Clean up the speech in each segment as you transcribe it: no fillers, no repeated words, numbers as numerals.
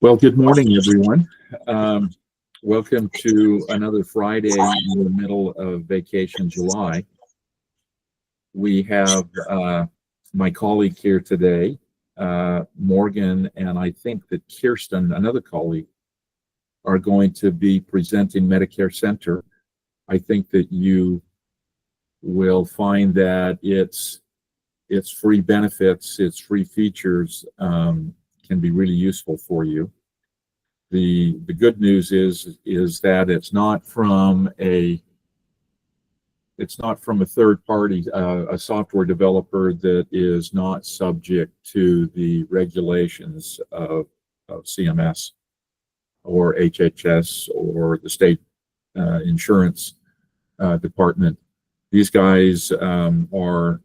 Well, good morning, everyone. Um, Welcome to another Friday in the middle of vacation, July. We have my colleague here today, Morgan, and I think that Kirsten, another colleague, are going to be presenting Medicare Center. I think that you will find that its free benefits, its free features can be really useful for you. The good news is that it's not from a third party, a software developer that is not subject to the regulations of CMS or HHS or the state insurance department. These guys are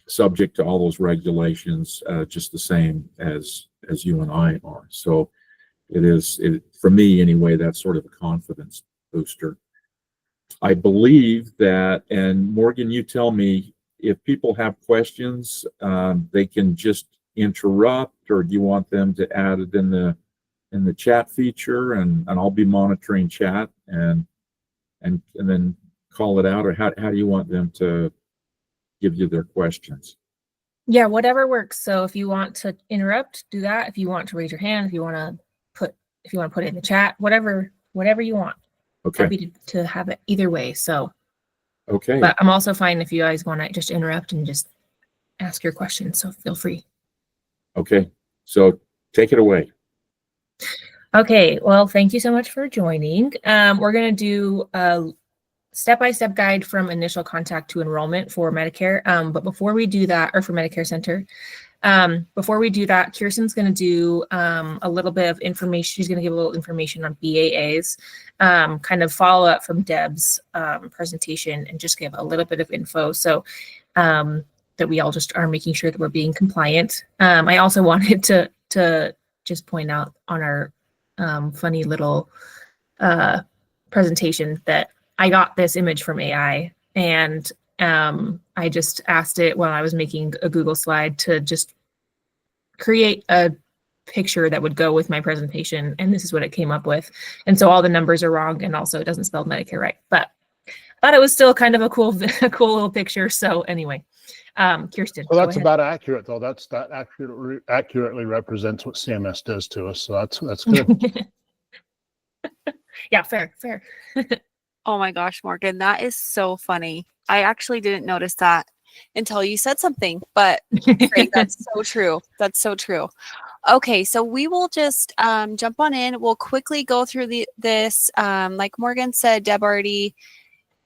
subject to all those regulations just the same as you and I are. So for me anyway, that's sort of a confidence booster. I believe that, and Morgan, you tell me if people have questions, they can just interrupt, or do you want them to add it in the chat feature, and I'll be monitoring chat and then call it out, or how do you want them to give you their questions? Yeah, whatever works. So if you want to interrupt, do that. If you want to raise your hand, if you want to put it in the chat, whatever you want. Okay. Happy to have it either way. So okay. But I'm also fine if you guys want to just interrupt and just ask your questions. So feel free. Okay. So take it away. Okay. Well, thank you so much for joining. We're going to do a step-by-step guide from initial contact to enrollment for Medicare. But before we do that, or for Medicare Center, before we do that, Kirsten's going to do a little bit of information. She's going to give a little information on BAAs, kind of follow up from Deb's presentation, and just give a little bit of info so that we all just are making sure that we're being compliant. I also wanted to just point out on our funny little presentation that I got this image from AI, and I just asked it while I was making a Google slide to just create a picture that would go with my presentation, and this is what it came up with. And so all the numbers are wrong, and also it doesn't spell Medicare right, but I thought it was still kind of a cool little picture. So anyway, Kirsten. Well, that's about accurate, though. That accurately represents what CMS does to us. So that's good. Yeah, fair. Oh my gosh, Morgan, that is so funny. I actually didn't notice that until you said something, but great, that's so true. That's so true. Okay, so we will just jump on in. We'll quickly go through this. Like Morgan said, Deb already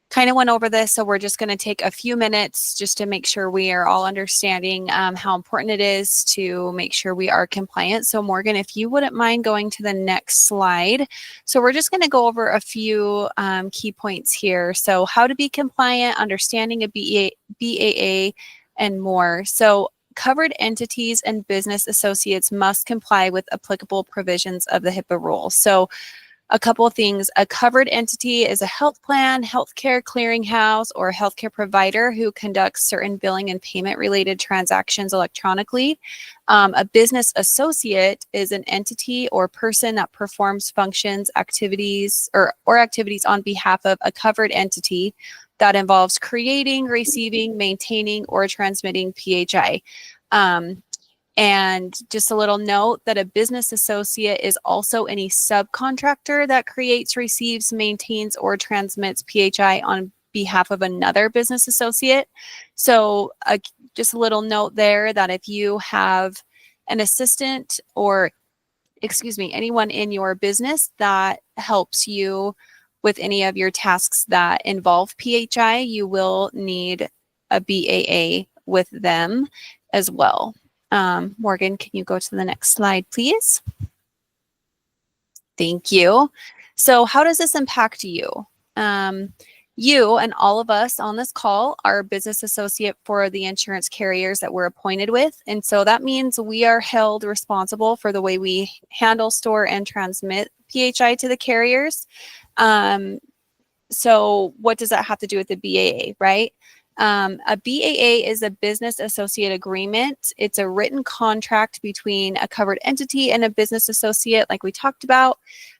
kind of went over this, so we're just going to take a few minutes just to make sure we are all understanding how important it is to make sure we are compliant. So Morgan, if you wouldn't mind going to the next slide. So we're just going to go over a few key points here. So how to be compliant, understanding a BAA, and more. So covered entities and business associates must comply with applicable provisions of the HIPAA rules. So a couple of things. A covered entity is a health plan, healthcare clearinghouse, or healthcare provider who conducts certain billing and payment related transactions electronically. A business associate is an entity or person that performs functions, activities, or activities on behalf of a covered entity that involves creating, receiving, maintaining, or transmitting PHI. And just a little note that a business associate is also any subcontractor that creates, receives, maintains, or transmits PHI on behalf of another business associate. So just a little note there that if you have an assistant or, anyone in your business that helps you with any of your tasks that involve PHI, you will need a BAA with them as well. Morgan, can you go to the next slide, please? Thank you. So how does this impact you? You and all of us on this call are a business associate for the insurance carriers that we're appointed with. And so that means we are held responsible for the way we handle, store, and transmit PHI to the carriers. So what does that have to do with the BAA, right? A BAA is a business associate agreement. It's a written contract between a covered entity and a business associate, like we talked about.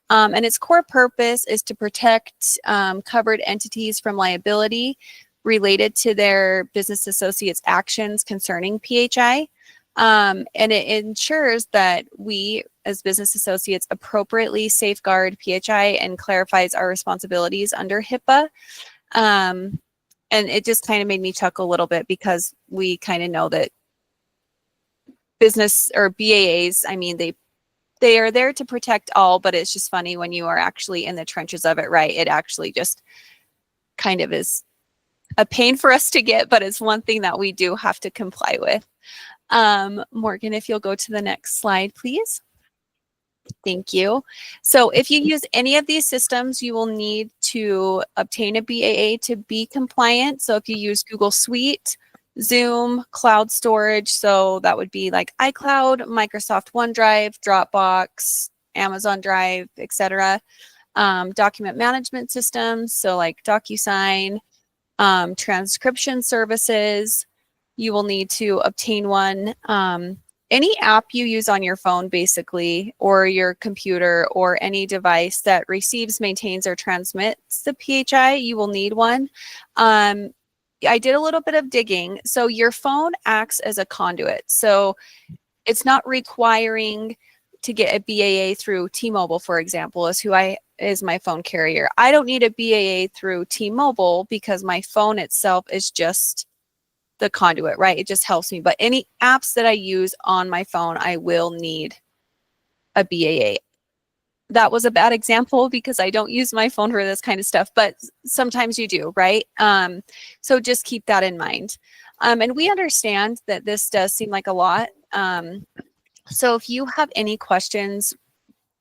And its core purpose is to protect covered entities from liability related to their business associates' actions concerning PHI. And it ensures that we, as business associates, appropriately safeguard PHI and clarifies our responsibilities under HIPAA. And it just kind of made me chuckle a little bit because we kind of know that business or BAAs, I mean, they are there to protect all, but it's just funny when you are actually in the trenches of it, right? It actually just kind of is a pain for us to get, but it's one thing that we do have to comply with. Morgan, if you'll go to the next slide, please. Thank you. So if you use any of these systems, you will need to obtain a BAA to be compliant. So if you use Google Suite, Zoom, cloud storage, so that would be like iCloud, Microsoft OneDrive, Dropbox, Amazon Drive, etc. Document management systems, so like DocuSign, transcription services, you will need to obtain one. Any app you use on your phone, basically, or your computer, or any device that receives, maintains, or transmits the PHI, you will need one. I did a little bit of digging. So your phone acts as a conduit. So it's not requiring to get a BAA through T-Mobile, for example, is my phone carrier. I don't need a BAA through T-Mobile because my phone itself is just the conduit, right? It just helps me. But any apps that I use on my phone, I will need a BAA. That was a bad example because I don't use my phone for this kind of stuff, but sometimes you do, right? So just keep that in mind. And we understand that this does seem like a lot. So if you have any questions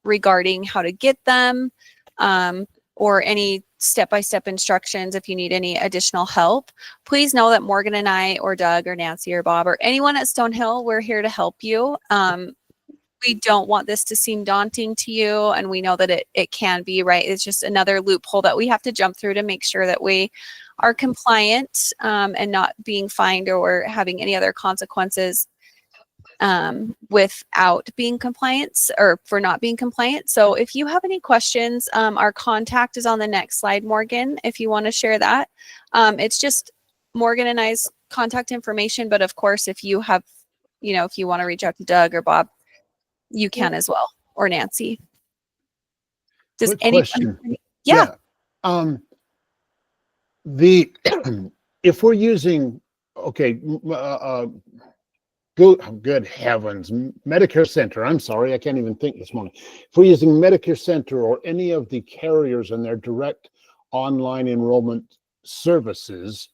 regarding how to get them, or any step-by-step instructions, if you need any additional help, please know that Morgan and I, or Doug, or Nancy, or Bob, or anyone at Stonehill, we're here to help you. We don't want this to seem daunting to you, and we know that it can be, right? It's just another loophole that we have to jump through to make sure that we are compliant, and not being fined or having any other consequences without being compliant, or for not being compliant. So if you have any questions, our contact is on the next slide, Morgan, if you want to share that. It's just Morgan and I's contact information, but of course, if you have, if you want to reach out to Doug or Bob, you can as well, or Nancy. Does Quick anyone? question. Yeah. If we're using, okay, good heavens, Medicare Center. I'm sorry, I can't even think this morning. If we're using Medicare Center or any of the carriers and their direct online enrollment services,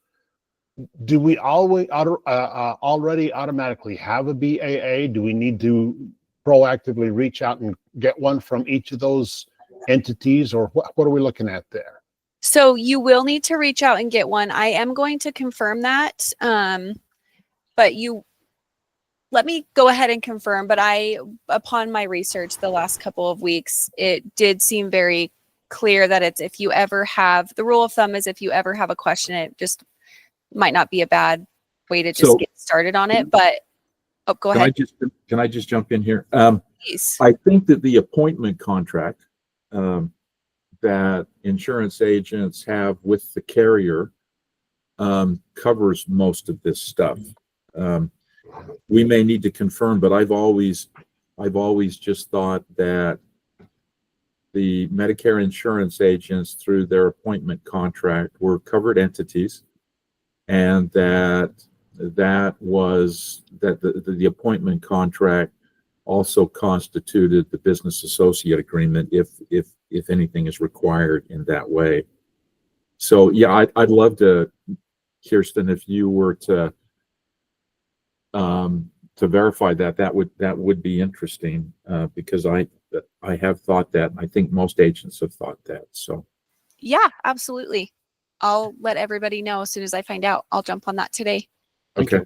do we always already automatically have a BAA? Do we need to proactively reach out and get one from each of those entities, or what are we looking at there? So you will need to reach out and get one. I am going to confirm that, but let me go ahead and confirm. But upon my research the last couple of weeks, it did seem very clear that it's, if you ever have, the rule of thumb is if you ever have a question, it just might not be a bad way to just get started on it. But go ahead. Can I just jump in here? Please. I think that the appointment contract that insurance agents have with the carrier covers most of this stuff. We may need to confirm, but I've always just thought that the Medicare insurance agents, through their appointment contract, were covered entities, and that the appointment contract also constituted the business associate agreement if anything is required in that way. So yeah, I'd love to, Kirsten, if you were to verify that would be interesting, because I have thought that. I think most agents have thought that. So yeah, absolutely. I'll let everybody know as soon as I find out. I'll jump on that today. okay.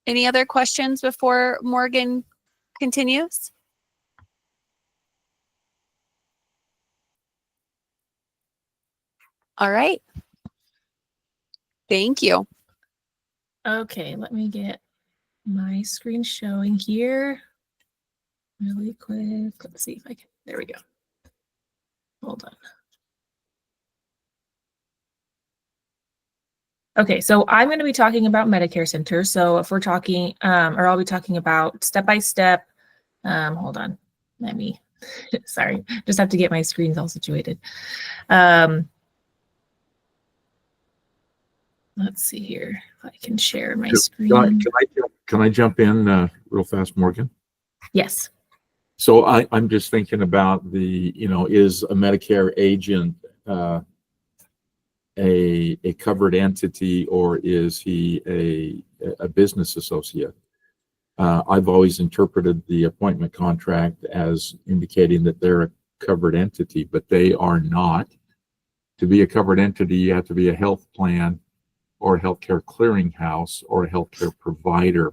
Any other questions before Morgan continues? All right. Thank you. Okay, let me get my screen showing here really quick. Let's see if I can. There we go. Hold on. Okay, so I'm going to be talking about Medicare Center. So if we're talking, or I'll be talking about step-by-step. Hold on. Let me, sorry, just have to get my screens all situated. Let's see here if I can share my screen. Can I jump in real fast, Morgan? Yes. So I'm just thinking about the, is a Medicare agent a covered entity, or is he a business associate? I've always interpreted the appointment contract as indicating that they're a covered entity, but they are not. To be a covered entity, you have to be a health plan or a healthcare clearinghouse or a healthcare provider.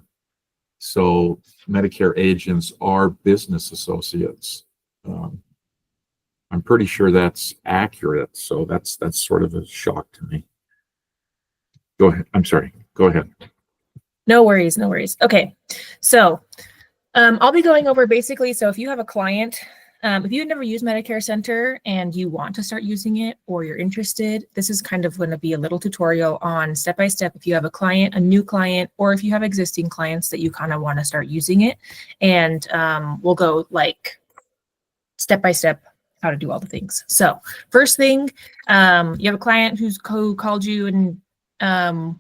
So Medicare agents are business associates. I'm pretty sure that's accurate. So that's sort of a shock to me. Go ahead. I'm sorry. Go ahead. No worries, no worries. Okay, so I'll be going over basically, so if you have a client, if you've never used Medicare Center and you want to start using it or you're interested, this is kind of going to be a little tutorial on step-by-step if you have a client, a new client, or if you have existing clients that you kind of want to start using it. And we'll go like step-by-step how to do all the things. So first thing, you have a client who called you and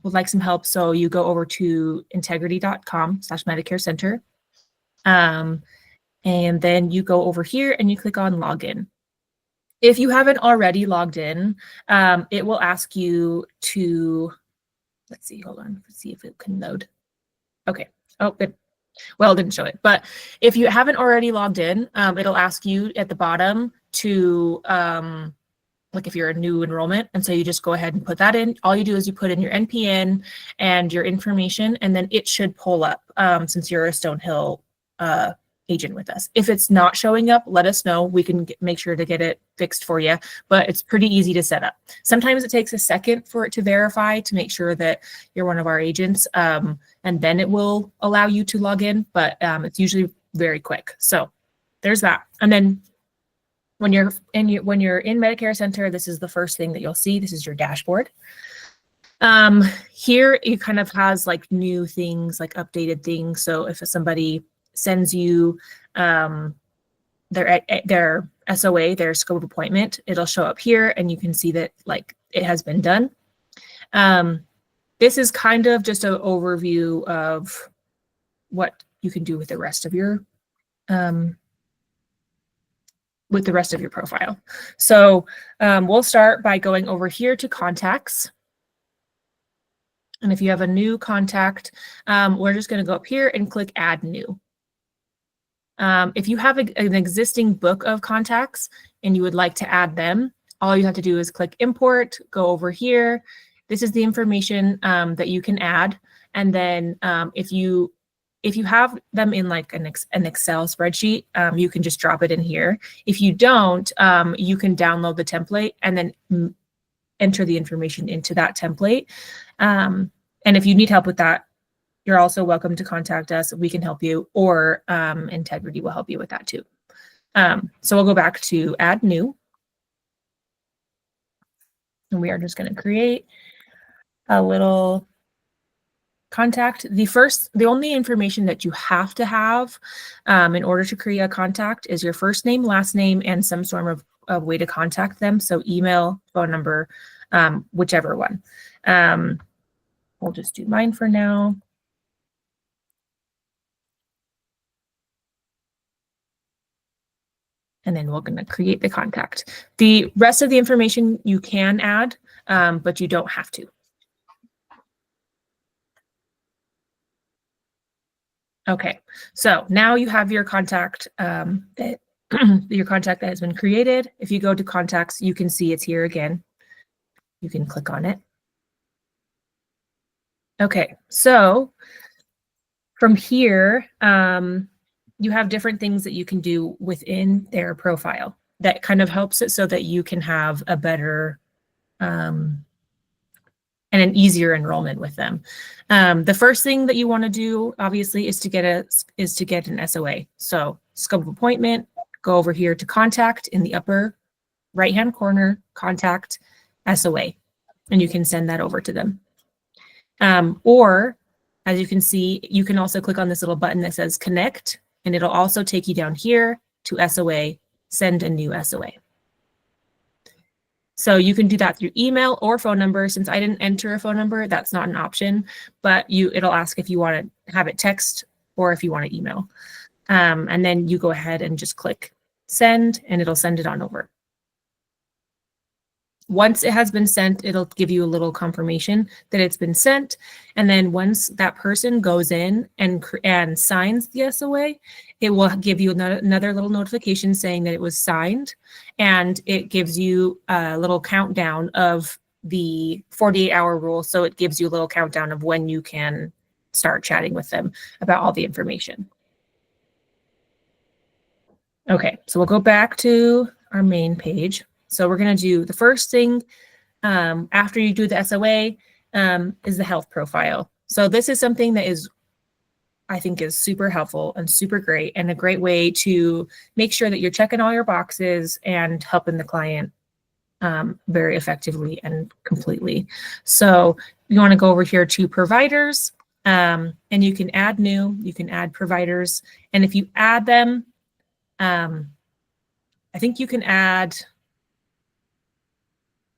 would like some help. So you go over to integrity.com/Medicare Center. And then you go over here and you click on login. If you haven't already logged in, it will ask you to, let's see, hold on, let's see if it can load. Okay. Oh, it didn't show it. But if you haven't already logged in, it'll ask you at the bottom to, like if you're a new enrollment. And so you just go ahead and put that in. All you do is you put in your NPN and your information, and then it should pull up since you're a Stonehill agent with us. If it's not showing up, let us know. We can make sure to get it fixed for you, but it's pretty easy to set up. Sometimes it takes a second for it to verify to make sure that you're one of our agents, and then it will allow you to log in, but it's usually very quick. So there's that. And then when you're in Medicare Center, this is the first thing that you'll see. This is your dashboard. Here it kind of has like new things, like updated things. So if somebody sends you their SOA, their scope of appointment, it'll show up here and you can see that like it has been done. This is kind of just an overview of what you can do with the rest of your profile. So we'll start by going over here to contacts. And if you have a new contact, we're just going to go up here and click add new. If you have an existing book of contacts and you would like to add them, all you have to do is click import, go over here. This is the information that you can add. And then if you have them in like an Excel spreadsheet, you can just drop it in here. If you don't, you can download the template and then enter the information into that template. And if you need help with that, you're also welcome to contact us. We can help you, or Integrity will help you with that too. So we'll go back to add new. And we are just going to create a little contact. The only information that you have to have in order to create a contact is your first name, last name, and some sort of way to contact them. So email, phone number, whichever one. We'll just do mine for now. And then we're going to create the contact. The rest of the information you can add, but you don't have to. Okay, so now you have your contact that has been created. If you go to contacts, you can see it's here again. You can click on it. Okay, so from here, you have different things that you can do within their profile that kind of helps it so that you can have a better and an easier enrollment with them. The first thing that you want to do, obviously, is to get an SOA. So scope of appointment, go over here to contact in the upper right-hand corner, contact SOA, and you can send that over to them. Or, as you can see, you can also click on this little button that says connect, and it'll also take you down here to SOA, send a new SOA. So you can do that through email or phone number. Since I didn't enter a phone number, that's not an option, but it'll ask if you want to have it text or if you want to email. And then you go ahead and just click send, and it'll send it on over. Once it has been sent, it'll give you a little confirmation that it's been sent. And then once that person goes in and signs the SOA, it will give you another little notification saying that it was signed. And it gives you a little countdown of the 48-hour rule. So it gives you a little countdown of when you can start chatting with them about all the information. Okay, so we'll go back to our main page. So we're going to do the first thing after you do the SOA is the health profile. So this is something that I think is super helpful and super great, and a great way to make sure that you're checking all your boxes and helping the client very effectively and completely. So you want to go over here to providers, and you can add new, you can add providers. And if you add them, I think you can add,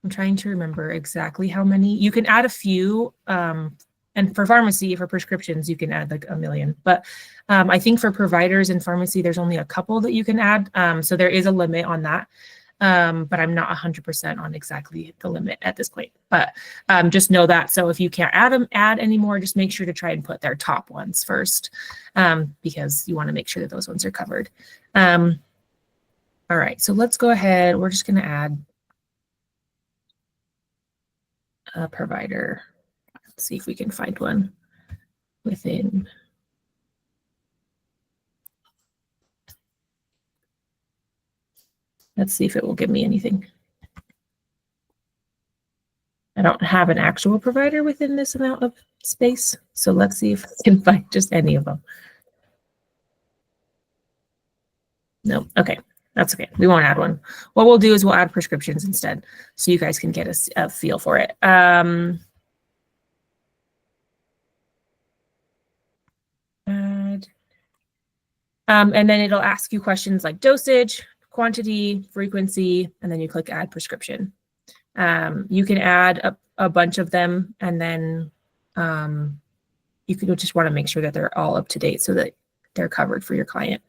I'm trying to remember exactly how many. You can add a few, and for pharmacy, for prescriptions, you can add like 1 million. But I think for providers and pharmacy, there's only a couple that you can add. So there is a limit on that. But I'm not 100% on exactly the limit at this point. But just know that. So if you can't add any more, just make sure to try and put their top ones first, because you want to make sure that those ones are covered. All right, so let's go ahead. We're just going to add a provider. Let's see if we can find one within. Let's see if it will give me anything. I don't have an actual provider within this amount of space, so let's see if I can find just any of them. No, okay, that's okay. We won't add one. What we'll do is we'll add prescriptions instead, so you guys can get a feel for it. And then it'll ask you questions like dosage, quantity, frequency, and then you click add prescription. You can add a bunch of them, and then you could just want to make sure that they're all up to date so that they're covered for your client.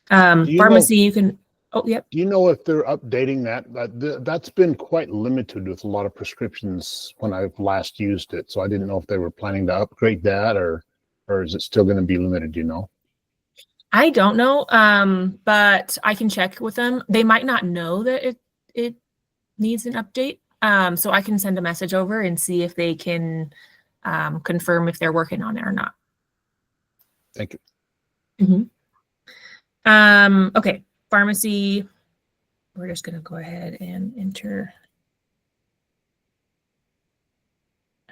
Pharmacy, you can, oh, yep. Do you know if they're updating that? That's been quite limited with a lot of prescriptions when I've last used it. So I didn't know if they were planning to upgrade that, or is it still going to be limited, do you know? I don't know, but I can check with them. They might not know that it needs an update. So I can send a message over and see if they can confirm if they're working on it or not. Thank you. Mm-hmm. Okay, pharmacy. We're just going to go ahead and enter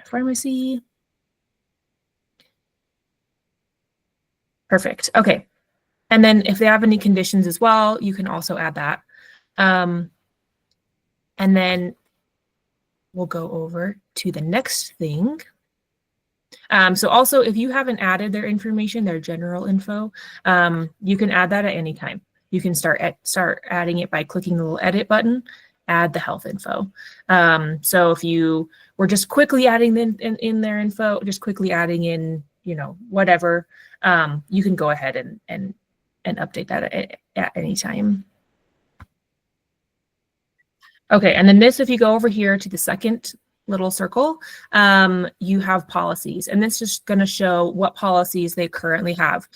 pharmacy. Perfect. Okay. And then if they have any conditions as well, you can also add that. And then we'll go over to the next thing. So also, if you haven't added their information, their general info, you can add that at any time. You can start adding it by clicking the little edit button, add the health info. So if you were just quickly adding in their info, just quickly adding in, whatever, you can go ahead and update that at any time. Okay, and then if you go over here to the second little circle, you have policies, and this is going to show what policies they currently have.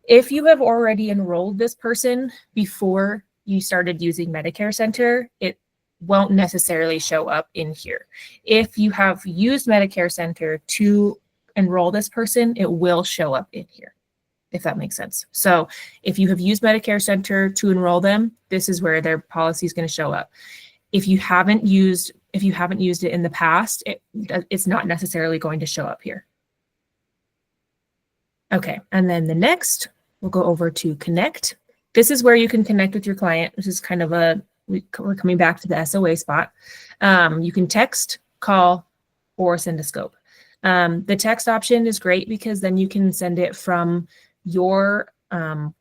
If you have already enrolled this person before you started using Medicare Center, it won't necessarily show up in here. If you have used Medicare Center to enroll this person, it will show up in here, if that makes sense. So if you have used Medicare Center to enroll them, this is where their policy is going to show up. If you if you haven't used it in the past, it's not necessarily going to show up here. Okay, and then the next, we'll go over to connect. This is where you can connect with your client. This is kind of we're coming back to the SOA spot. You can text, call, or send a scope. The text option is great because then you can send it from your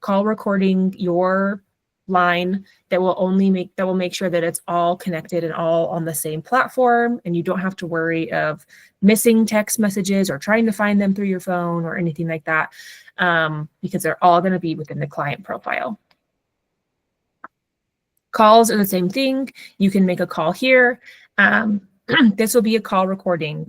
call recording, your line that will make sure that it's all connected and all on the same platform, and you don't have to worry of missing text messages or trying to find them through your phone or anything like that, because they're all going to be within the client profile. Calls are the same thing. You can make a call here. This will be a call recording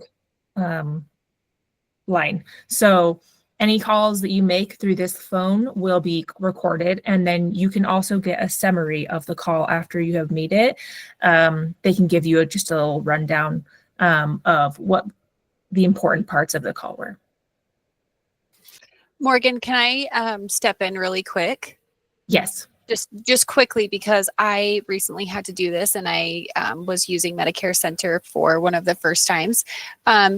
line. So any calls that you make through this phone will be recorded, and then you can also get a summary of the call after you have made it. They can give you just a little rundown of what the important parts of the call were. Morgan, can I step in really quick? Yes. Just quickly, because I recently had to do this, and I was using Medicare Center for one of the first times.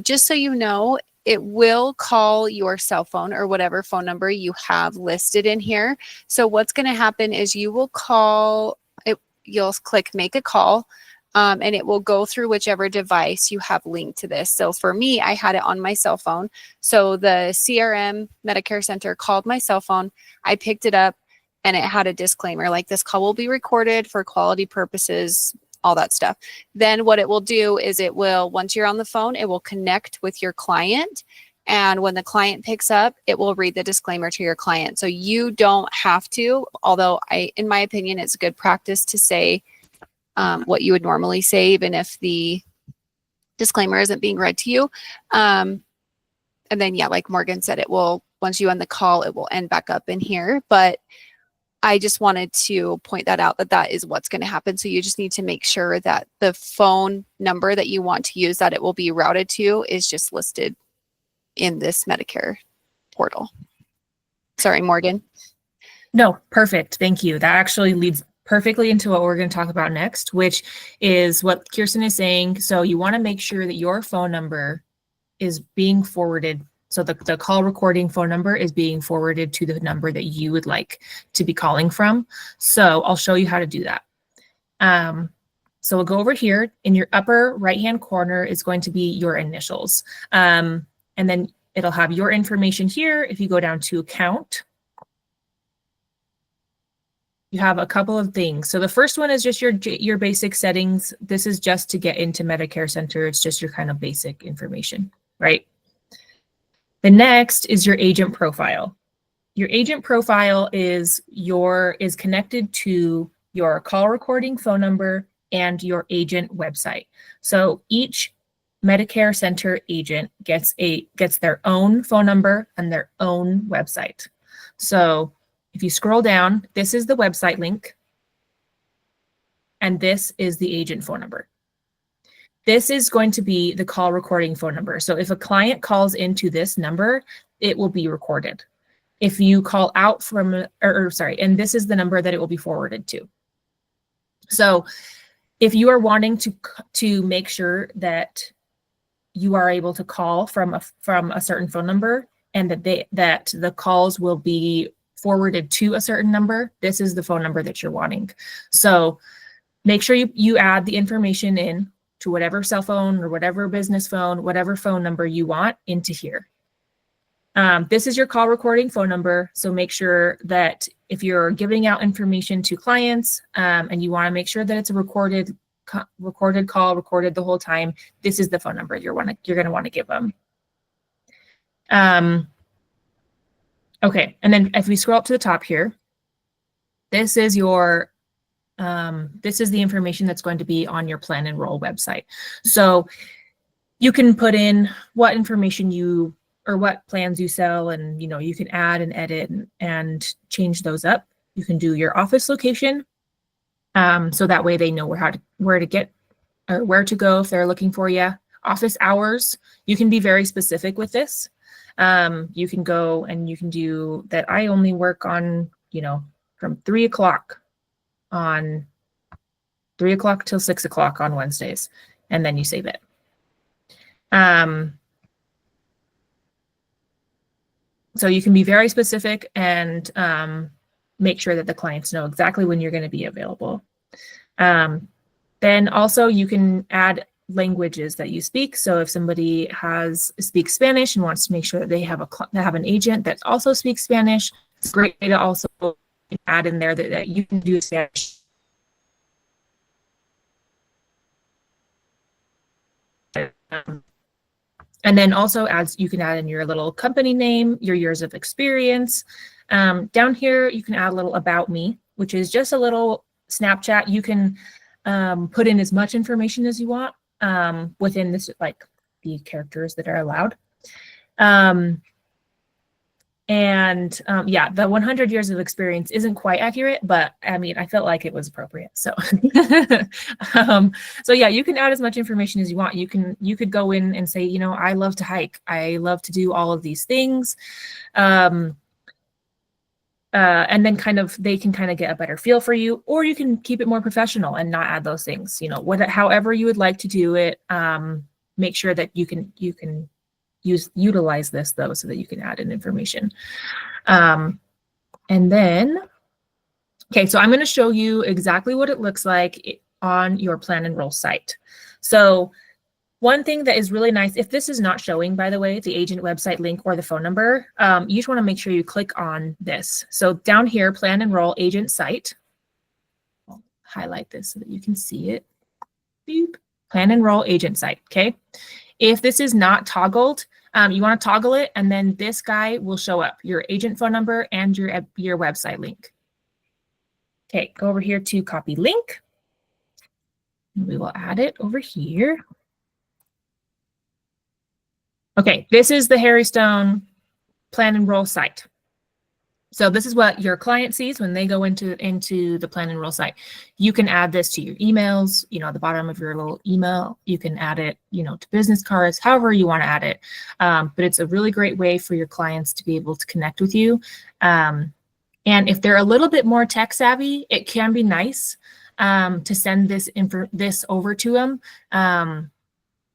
Just so you know, it will call your cell phone or whatever phone number you have listed in here. So what's going to happen is you will call it, you'll click make a call, and it will go through whichever device you have linked to this. So for me, I had it on my cell phone. So the CRM Medicare Center called my cell phone. I picked it up, and it had a disclaimer like, this call will be recorded for quality purposes, all that stuff. Then what it will do is it will, once you're on the phone, it will connect with your client. And when the client picks up, it will read the disclaimer to your client. So you don't have to, although in my opinion, it's good practice to say what you would normally say, even if the disclaimer isn't being read to you. And then, yeah, like Morgan said, it will, once you end the call, it will end back up in here. But I just wanted to point that out, that is what's going to happen. So you just need to make sure that the phone number that you want to use, that it will be routed to, is just listed in this Medicare portal. Sorry, Morgan. No, perfect. Thank you. That actually leads perfectly into what we're going to talk about next, which is what Kirsten is saying. So you want to make sure that your phone number is being forwarded. So the call recording phone number is being forwarded to the number that you would like to be calling from. So I'll show you how to do that. So we'll go over here. In your upper right-hand corner is going to be your initials. And then it'll have your information here. If you go down to account, you have a couple of things. So the first one is just your basic settings. This is just to get into Medicare Center. It's just your kind of basic information, right? The next is your agent profile. Your agent profile is connected to your call recording phone number and your agent website. So each Medicare Center agent gets their own phone number and their own website. So if you scroll down, this is the website link, and this is the agent phone number. This is going to be the call recording phone number. So if a client calls into this number, it will be recorded. If you call out from, and this is the number that it will be forwarded to. So if you are wanting to make sure that you are able to call from a certain phone number, and that the calls will be forwarded to a certain number, this is the phone number that you're wanting. So make sure you add the information in to whatever cell phone or whatever business phone, whatever phone number you want into here. This is your call recording phone number. So make sure that if you're giving out information to clients and you want to make sure that it's a recorded call, recorded the whole time, this is the phone number you're going to want to give them. Okay, and then if we scroll up to the top here, this is the information that's going to be on your Plan Enroll website. So you can put in what information or what plans you sell, and you can add and edit and change those up. You can do your office location, so that way they know where to go if they're looking for you. Office hours, you can be very specific with this. You can go and you can do that. I only work on from 3 o'clock till 6 o'clock on Wednesdays. and then you save it. So you can be very specific and make sure that the clients know exactly when you're going to be available. Then also you can add languages that you speak. So if somebody speaks Spanish and wants to make sure that they have an agent that also speaks Spanish, it's a great way to also add in there that you can do Spanish. And then also you can add in your little company name, your years of experience. Down here, you can add a little about me, which is just a little Snapchat. You can put in as much information as you want within this, like the characters that are allowed. Yeah, the 100 years of experience isn't quite accurate, but I mean, I felt like it was appropriate. So, so yeah, you can add as much information as you want. You could go in and say, you know, I love to hike. I love to do all of these things. And then they can kind of get a better feel for you, or you can keep it more professional and not add those things, you know, however you would like to do it. Make sure that you can utilize this though, so that you can add in information. And then, okay, so I'm going to show you exactly what it looks like on your Plan Enroll site. So one thing that is really nice, if this is not showing, by the way, the agent website link or the phone number, you just want to make sure you click on this. So down here, Plan Enroll agent site. I'll highlight this so that you can see it. Beep. Plan Enroll agent site. Okay. If this is not toggled, you want to toggle it, and then this guy will show up, your agent phone number and your website link. Okay, go over here to copy link. We will add it over here. Okay, this is the Harry Stone Plan Enroll site. So this is what your client sees when they go into the Plan Enroll site. You can add this to your emails, you know, at the bottom of your little email. You can add it, you know, to business cards, however you want to add it. But it's a really great way for your clients to be able to connect with you. And if they're a little bit more tech savvy, it can be nice to send this over to them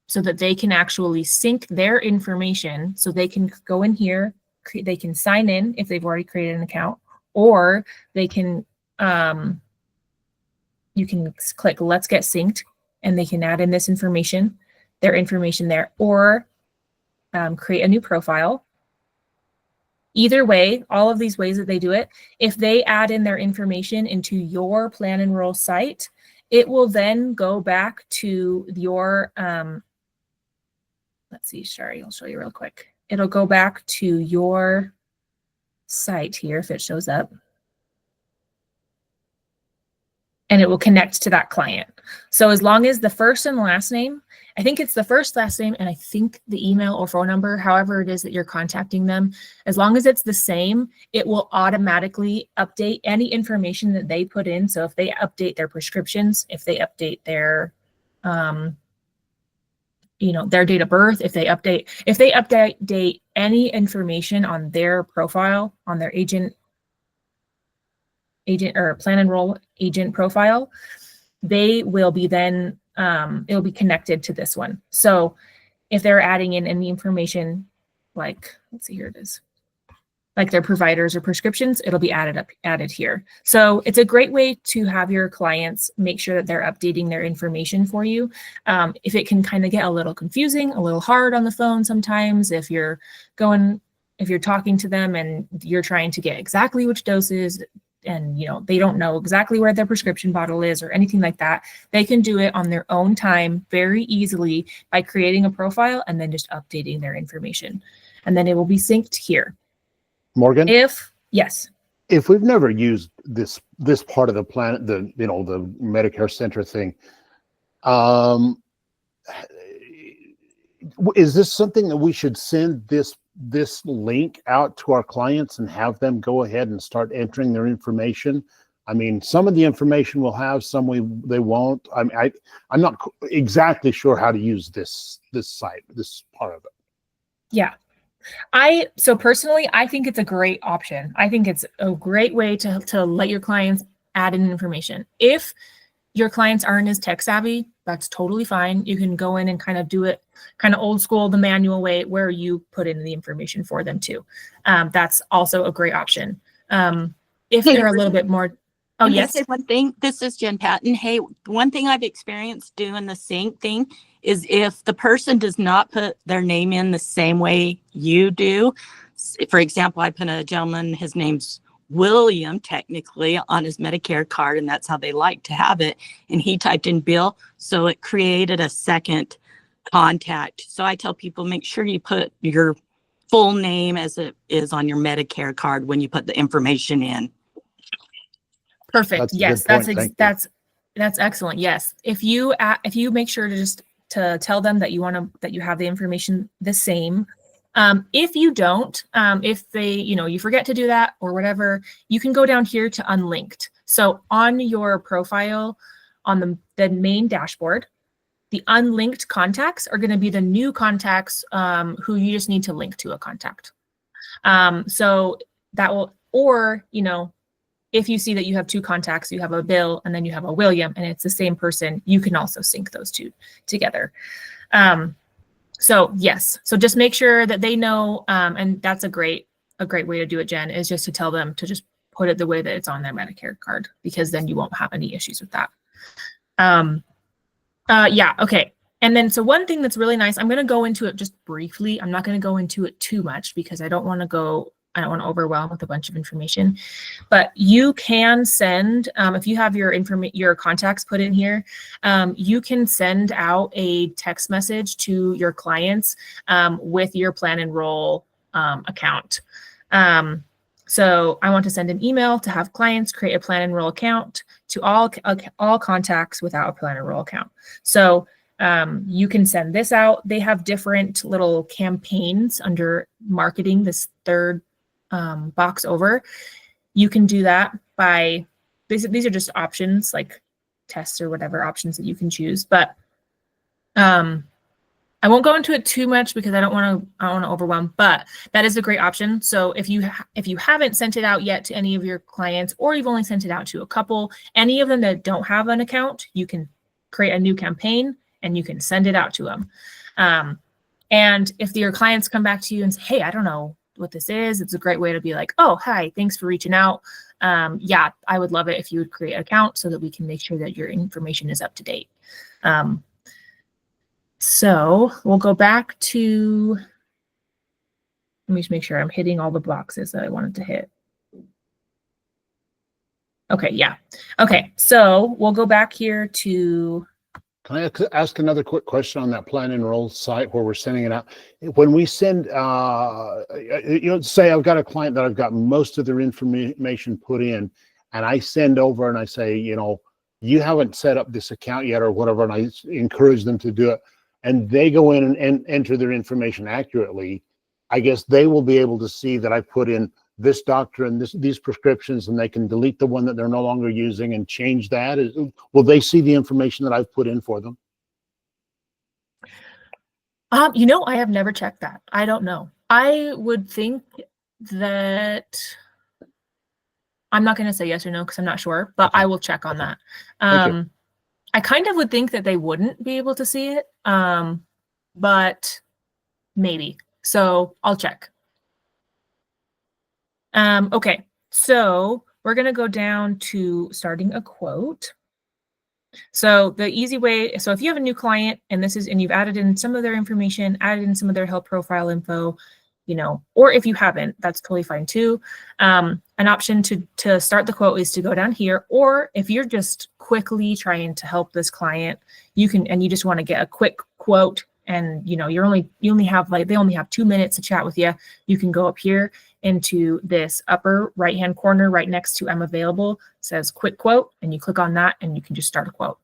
so that they can actually sync their information, so they can go in here. They can sign in if they've already created an account, or they can, you can click Let's Get Synced, and they can add in this information, their information there, or create a new profile. Either way, all of these ways that they do it, if they add in their information into your Plan Enroll site, it will then go back to your, let's see, sorry, I'll show you real quick. It'll go back to your site here if it shows up. And it will connect to that client. So as long as the first and last name, I think it's the first, last name, and I think the email or phone number, however it is that you're contacting them, as long as it's the same, it will automatically update any information that they put in. So if they update their prescriptions, if they update their, you know, their date of birth, if they update any information on their profile, on their agent or Plan Enroll agent profile, they will be then, it'll be connected to this one. So if they're adding in any information, like, let's see, here it is, like their providers or prescriptions, it'll be added here. So it's a great way to have your clients make sure that they're updating their information for you. If it can kind of get a little confusing, a little hard on the phone sometimes, if you're talking to them and you're trying to get exactly which doses, and you know they don't know exactly where their prescription bottle is or anything like that, they can do it on their own time very easily by creating a profile and then just updating their information, and then it will be synced here. Morgan, yes, if we've never used this part of the plan, the Medicare Center thing, is this something that we should send this link out to our clients and have them go ahead and start entering their information? I mean, some of the information we'll have, some they won't. I'm not exactly sure how to use this site, this part of it. Yeah. So personally, I think it's a great option. I think it's a great way to let your clients add in information. If your clients aren't as tech savvy, that's totally fine. You can go in and kind of do it kind of old school, the manual way, where you put in the information for them too. That's also a great option. If Hey, they're a little bit more, oh Can I yes, say one thing? This is Jen Patton. Hey, one thing I've experienced doing the sync thing is if the person does not put their name in the same way you do. For example, I put a gentleman, his name's William, technically, on his Medicare card, and that's how they like to have it. And he typed in Bill, so it created a second contact. So I tell people, make sure you put your full name as it is on your Medicare card when you put the information in. perfect. That's a Yes, good point. Thank you. that's excellent. Yes, if you make sure to just to tell them that you have the information the same. If you don't, if they, you forget to do that or whatever, you can go down here to unlinked. So on your profile, on the main dashboard, the unlinked contacts are going to be the new contacts who you just need to link to a contact. So that will, or, if you see that you have two contacts, you have a Bill and then you have a William and it's the same person, you can also sync those two together. So yes, so just make sure that they know, and that's a great way to do it, Jen, is just to tell them to just put it the way that it's on their Medicare card, because then you won't have any issues with that. Yeah, okay. And then, so one thing that's really nice, I'm going to go into it just briefly. I'm not going to go into it too much because I don't want to overwhelm with a bunch of information, but you can send, if you have your contacts put in here, you can send out a text message to your clients with your Plan Enroll account. So I want to send an email to have clients create a Plan Enroll account to all contacts without a Plan Enroll account. So you can send this out. They have different little campaigns under marketing, this third box over. You can do that by, these are just options like tests or whatever options that you can choose. But I won't go into it too much because I don't want to overwhelm, but that is a great option. So if you haven't sent it out yet to any of your clients, or you've only sent it out to a couple, any of them that don't have an account, you can create a new campaign and you can send it out to them. And if your clients come back to you and say, hey, I don't know what this is, it's a great way to be like, oh, hi, thanks for reaching out. Yeah, I would love it if you would create an account so that we can make sure that your information is up to date. So we'll go back to, let me just make sure I'm hitting all the boxes that I wanted to hit. Okay, yeah. Okay, so we'll go back here to. Can I ask another quick question on that Plan Enroll site where we're sending it out? When we send, say I've got a client that I've got most of their information put in, and I send over and I say, you haven't set up this account yet or whatever, and I encourage them to do it, and they go in and enter their information accurately, I guess they will be able to see that I put in this doctor and these prescriptions, and they can delete the one that they're no longer using and change that. Will they see the information that I've put in for them? I have never checked that. I don't know. I would think that, I'm not going to say yes or no because I'm not sure, but okay. I will check on that. I kind of would think that they wouldn't be able to see it, but maybe. So I'll check. Okay, so we're going to go down to starting a quote. So the easy way, so if you have a new client and you've added in some of their information, added in some of their health profile info, or if you haven't, that's totally fine too. An option to start the quote is to go down here, or if you're just quickly trying to help this client, you just want to get a quick quote, and they only have 2 minutes to chat with you. You can go up here into this upper right hand corner right next to I'm available, says quick quote, and you click on that and you can just start a quote.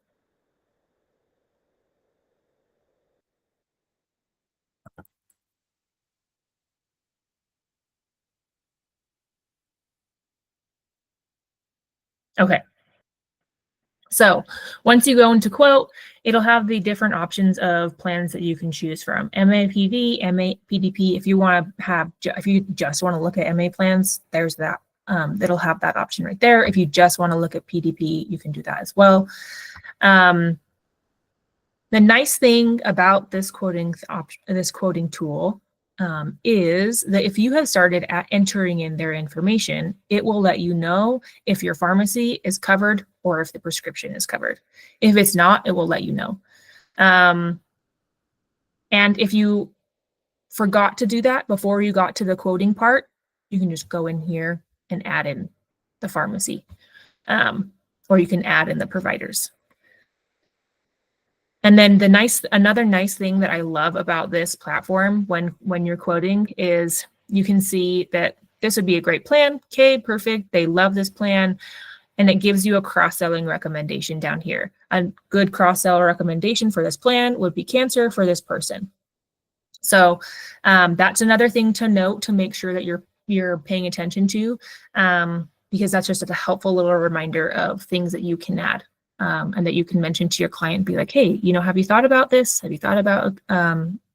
Okay. So once you go into quote, it'll have the different options of plans that you can choose from. MAPD, MA, PDP. If you just want to look at MA plans, there's that. It'll have that option right there. If you just want to look at PDP, you can do that as well. The nice thing about this quoting tool is that if you have started at entering in their information, it will let you know if your pharmacy is covered or if the prescription is covered. If it's not, it will let you know. And if you forgot to do that before you got to the quoting part, you can just go in here and add in the pharmacy, or you can add in the providers. And then another nice thing that I love about this platform when you're quoting is you can see that this would be a great plan. Okay, perfect. They love this plan. And it gives you a cross-selling recommendation down here. A good cross-sell recommendation for this plan would be cancer for this person. So that's another thing to note to make sure that you're paying attention to, because that's just a helpful little reminder of things that you can add. And that you can mention to your client, be like, hey, have you thought about this? Have you thought about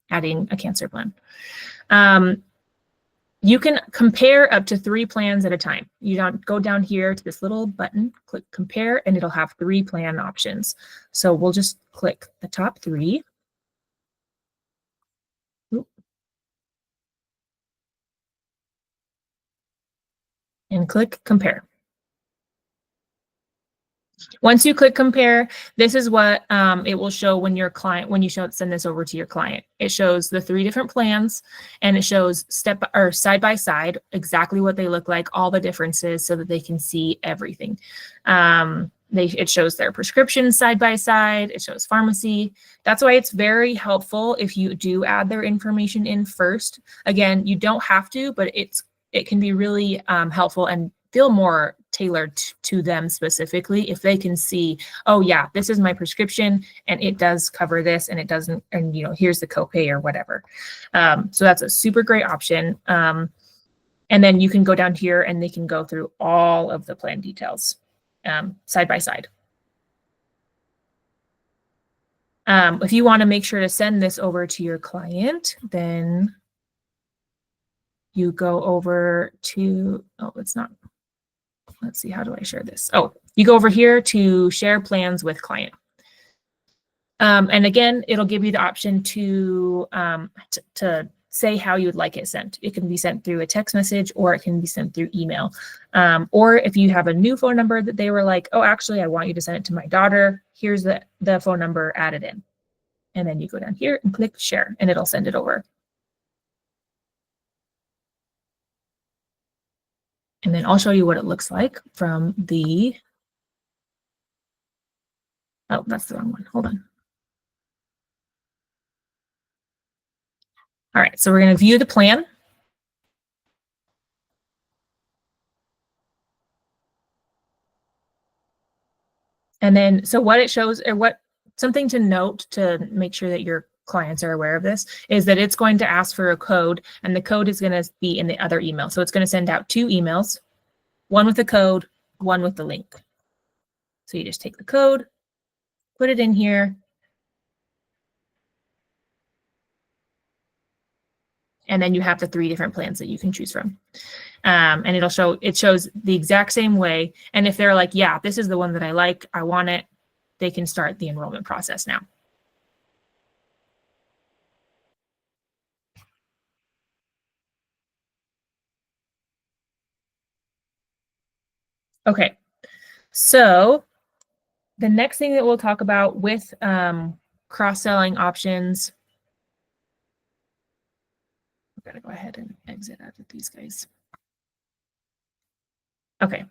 adding a cancer plan? You can compare up to 3 plans at a time. You don't go down here to this little button, click compare, and it'll have 3 plan options. So we'll just click the top 3. And click compare. Once you click compare, this is what it will show when you send this over to your client. It shows the 3 different plans, and it shows side by side exactly what they look like, all the differences, so that they can see everything. It shows their prescriptions side by side. It shows pharmacy. That's why it's very helpful if you do add their information in first. Again, you don't have to, but it can be really helpful and feel more tailored to them specifically if they can see, oh yeah, this is my prescription and it does cover this and it doesn't, and here's the copay or whatever. So that's a super great option. And then you can go down here and they can go through all of the plan details side by side. If you want to make sure to send this over to your client, then you go over to, let's see, how do I share this? Oh, you go over here to share plans with client. And again, it'll give you the option to say how you would like it sent. It can be sent through a text message or it can be sent through email. Or if you have a new phone number that they were like, oh, actually, I want you to send it to my daughter. Here's the phone number added in. And then you go down here and click share and it'll send it over. And then I'll show you what it looks like from the, oh, that's the wrong one. Hold on. All right, so we're going to view the plan. And then, so what it shows, or something to note to make sure that your clients are aware of this, is that it's going to ask for a code, and the code is going to be in the other email. So it's going to send out 2 emails, one with the code, one with the link. So you just take the code, put it in here, and then you have the 3 different plans that you can choose from. And it shows the exact same way. And if they're like, yeah, this is the one that I like, I want it, they can start the enrollment process now. Okay, so the next thing that we'll talk about with cross-selling options, I'm gonna go ahead and exit out of these guys. Okay,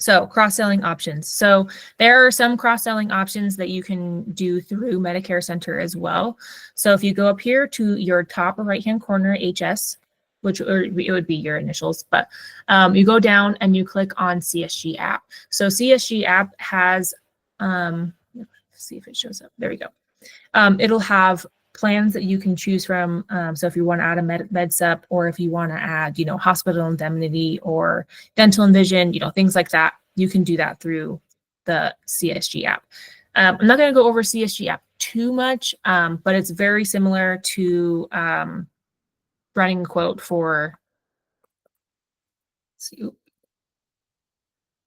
so cross-selling options. So there are some cross-selling options that you can do through Medicare Center as well. So if you go up here to your top right-hand corner, HS, which it would be your initials, but you go down and you click on CSG app. So CSG app has, let's see if it shows up. There we go. It'll have plans that you can choose from. So if you want to add a med sup, or if you want to add, hospital indemnity or dental and vision, things like that, you can do that through the CSG app. I'm not going to go over CSG app too much, but it's very similar to running a quote for,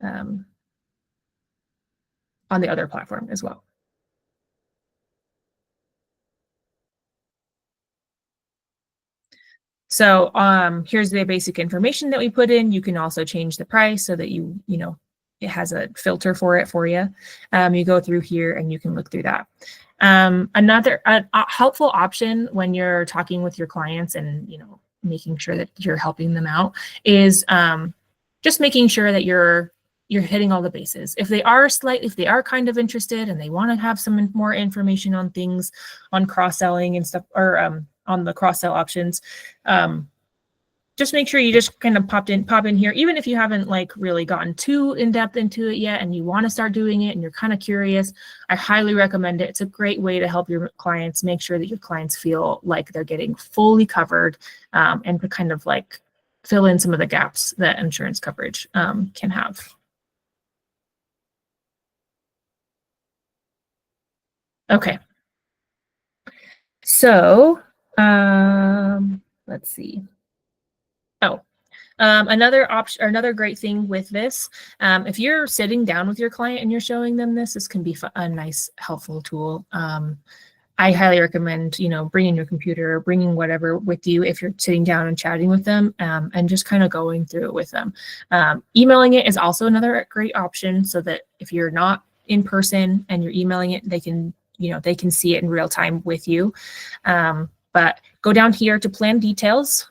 on the other platform as well. So here's the basic information that we put in. You can also change the price so that you know, it has a filter for it for you. You go through here and you can look through that. Another helpful option when you're talking with your clients and, you know, making sure that you're helping them out is just making sure that you're hitting all the bases. If they are kind of interested and they want to have some more information on things, on cross-selling and stuff, or on the cross-sell options, just make sure you just kind of pop in here, even if you haven't like really gotten too in-depth into it yet and you want to start doing it and you're kind of curious. I highly recommend it. It's a great way to help your clients make sure that your clients feel like they're getting fully covered, and to kind of like fill in some of the gaps that insurance coverage can have. Okay. So let's see. Oh, another option, or another great thing with this, if you're sitting down with your client and you're showing them this can be a nice, helpful tool. I highly recommend, you know, bringing your computer, bringing whatever with you if you're sitting down and chatting with them, and just kind of going through it with them. Emailing it is also another great option, so that if you're not in person and you're emailing it, they can, you know, they can see it in real time with you. But go down here to plan details.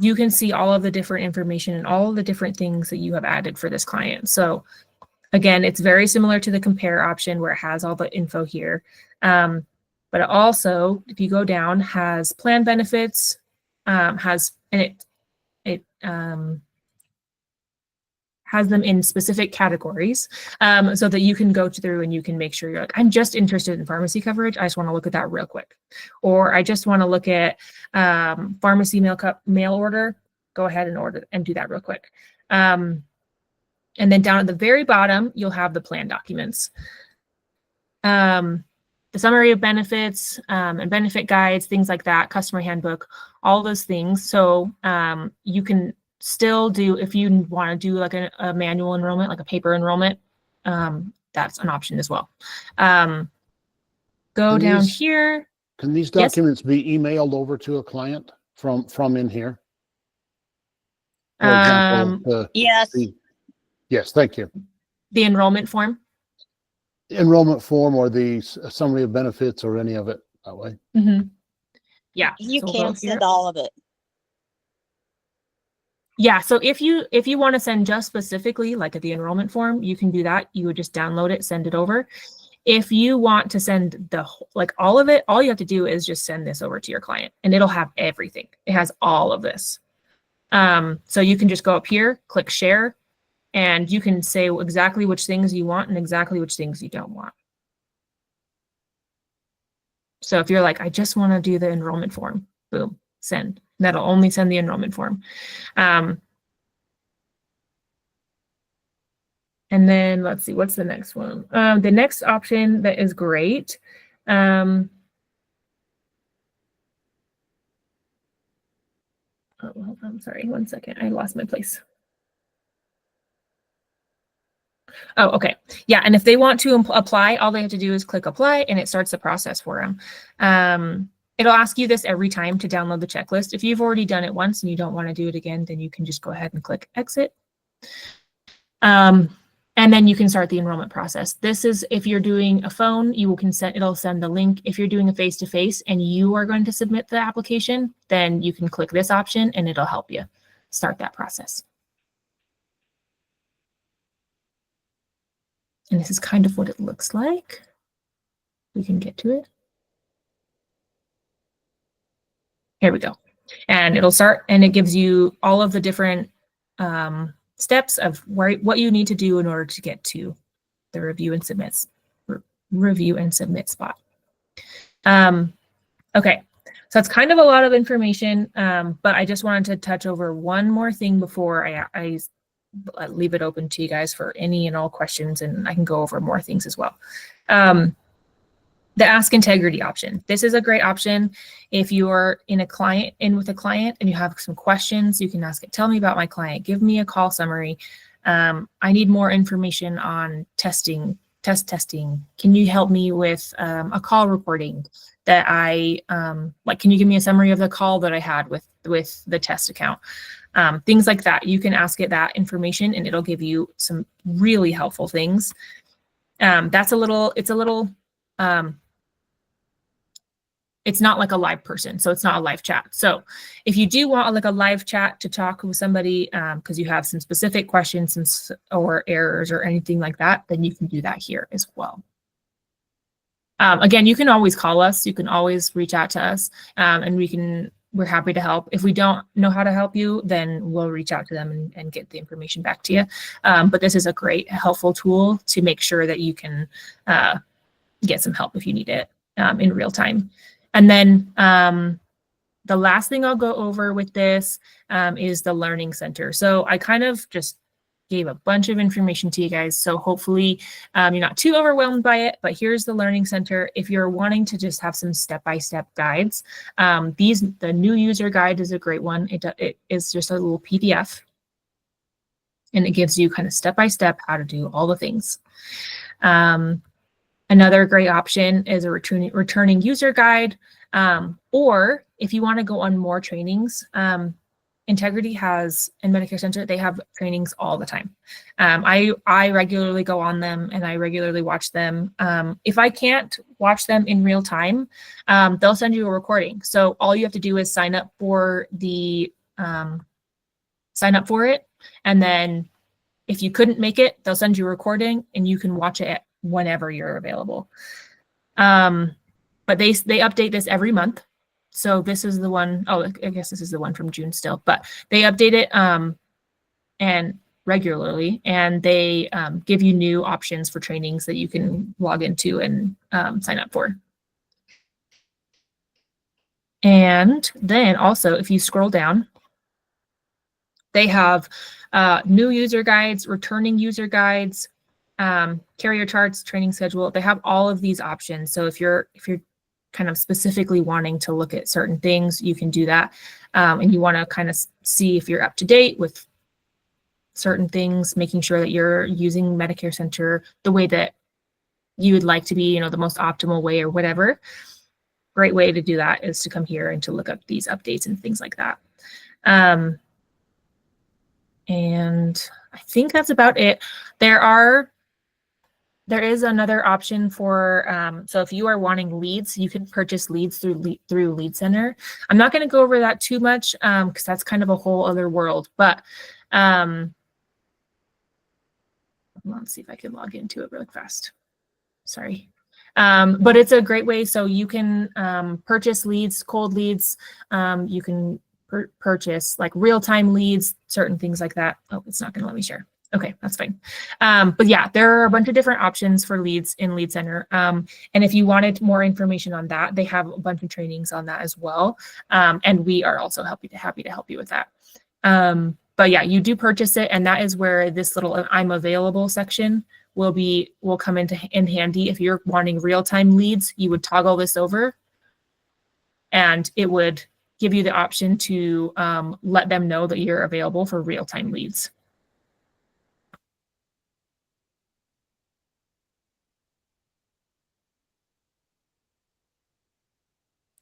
You can see all of the different information and all of the different things that you have added for this client. So again, it's very similar to the compare option where it has all the info here. But it also, if you go down, has plan benefits, it has them in specific categories, so that you can go through and you can make sure you're like, I'm just interested in pharmacy coverage. I just want to look at that real quick. Or I just want to look at pharmacy mail order. Go ahead and order and do that real quick. And then down at the very bottom, you'll have the plan documents. The summary of benefits and benefit guides, things like that, customer handbook, all those things. So you can still do, if you want to do like a manual enrollment, like a paper enrollment, that's an option as well. Go down here. Can these documents be emailed over to a client from in here? For example, Yes. Yes, thank you. The enrollment form. Enrollment form or the summary of benefits or any of it that way. Mm-hmm. Yeah. You so we'll can go here. send all of it. Yeah, so if you want to send just specifically like at the enrollment form, you can do that. You would just download it, send it over. If you want to send like all of it, all you have to do is just send this over to your client and it'll have everything. It has all of this. So you can just go up here, click share, and you can say exactly which things you want and exactly which things you don't want. So if you're like, I just want to do the enrollment form, boom, send. That'll only send the enrollment form. And then let's see, what's the next one? The next option that is great. Oh, I'm sorry, 1 second. I lost my place. Oh, okay. Yeah, and if they want to apply, all they have to do is click apply and it starts the process for them. It'll ask you this every time to download the checklist. If you've already done it once and you don't want to do it again, then you can just go ahead and click exit. And then you can start the enrollment process. This is if you're doing a phone, it'll send the link. If you're doing a face-to-face and you are going to submit the application, then you can click this option and it'll help you start that process. And this is kind of what it looks like. We can get to it. Here we go. And it'll start, and it gives you all of the different steps of what you need to do in order to get to the review and submit spot. Okay, so that's kind of a lot of information, but I just wanted to touch over one more thing before I leave it open to you guys for any and all questions, and I can go over more things as well. The Ask Integrity option. This is a great option. If you're with a client and you have some questions, you can ask it, tell me about my client, give me a call summary. I need more information on testing testing? Can you help me with a call recording that I like? Can you give me a summary of the call that I had with the test account? Things like that. You can ask it that information, and it'll give you some really helpful things. It's a little it's not like a live person, so it's not a live chat. So if you do want like a live chat to talk with somebody because you have some specific questions or errors or anything like that, then you can do that here as well. Again, you can always call us. You can always reach out to us, and we're happy to help. If we don't know how to help you, then we'll reach out to them and get the information back to you. But this is a great, helpful tool to make sure that you can get some help if you need it in real time. And then the last thing I'll go over with this is the Learning Center. So I kind of just gave a bunch of information to you guys. So hopefully you're not too overwhelmed by it, but here's the Learning Center. If you're wanting to just have some step-by-step guides, the new user guide is a great one. It is just a little PDF, and it gives you kind of step-by-step how to do all the things. Another great option is a returning user guide, or if you want to go on more trainings, Integrity has, in Medicare Center, they have trainings all the time. I regularly go on them and I regularly watch them. If I can't watch them in real time, they'll send you a recording. So all you have to do is sign up for it. And then if you couldn't make it, they'll send you a recording and you can watch it whenever you're available. But they update this every month. So this is the one, I guess this is the one from June still, but they update it and regularly, and they give you new options for trainings that you can log into and sign up for. And then also, if you scroll down, they have new user guides, returning user guides, carrier charts, training schedule. They have all of these options. So if you're kind of specifically wanting to look at certain things, you can do that. And you want to kind of see if you're up to date with certain things, making sure that you're using Medicare Center the way that you would like to be, the most optimal way or whatever. Great way to do that is to come here and to look up these updates and things like that. And I think that's about it. There is another option for, so if you are wanting leads, you can purchase leads through Lead Center. I'm not going to go over that too much because that's kind of a whole other world, but let's see if I can log into it really fast. Sorry. But it's a great way. So you can purchase leads, cold leads. You can purchase like real-time leads, certain things like that. Oh, it's not going to let me share. Okay, that's fine. But yeah, there are a bunch of different options for leads in Lead Center. And if you wanted more information on that, they have a bunch of trainings on that as well. And we are also happy to help you with that. But yeah, you do purchase it, and that is where this little I'm available section will come in handy. If you're wanting real-time leads, you would toggle this over, and it would give you the option to let them know that you're available for real-time leads.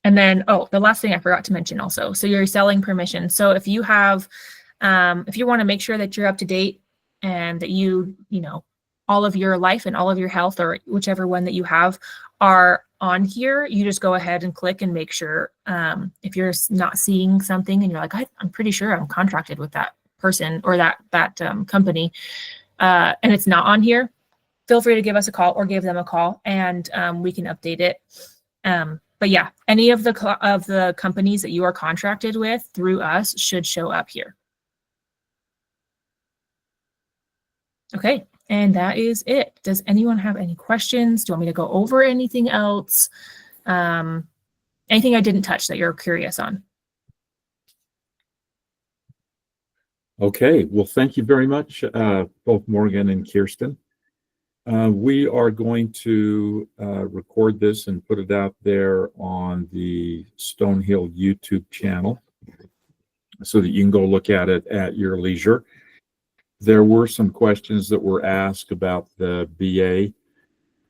And then, the last thing I forgot to mention also, so your selling permission. So if you have, if you want to make sure that you're up to date and that all of your life and all of your health, or whichever one that you have, are on here, you just go ahead and click and make sure. If you're not seeing something and you're like, I'm pretty sure I'm contracted with that person or that company, and it's not on here, feel free to give us a call or give them a call, and we can update it. But yeah, any of the companies that you are contracted with through us should show up here. Okay, and that is it. Does anyone have any questions? Do you want me to go over anything else? Anything I didn't touch that you're curious on? Okay, well, thank you very much, both Morgan and Kirsten. We are going to record this and put it out there on the Stonehill YouTube channel so that you can go look at it at your leisure. There were some questions that were asked about the BA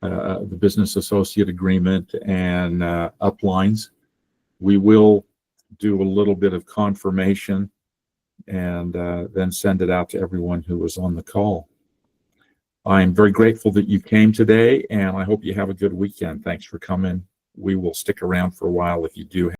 the business associate agreement and uplines. We will do a little bit of confirmation and then send it out to everyone who was on the call. I'm very grateful that you came today, and I hope you have a good weekend. Thanks for coming. We will stick around for a while if you do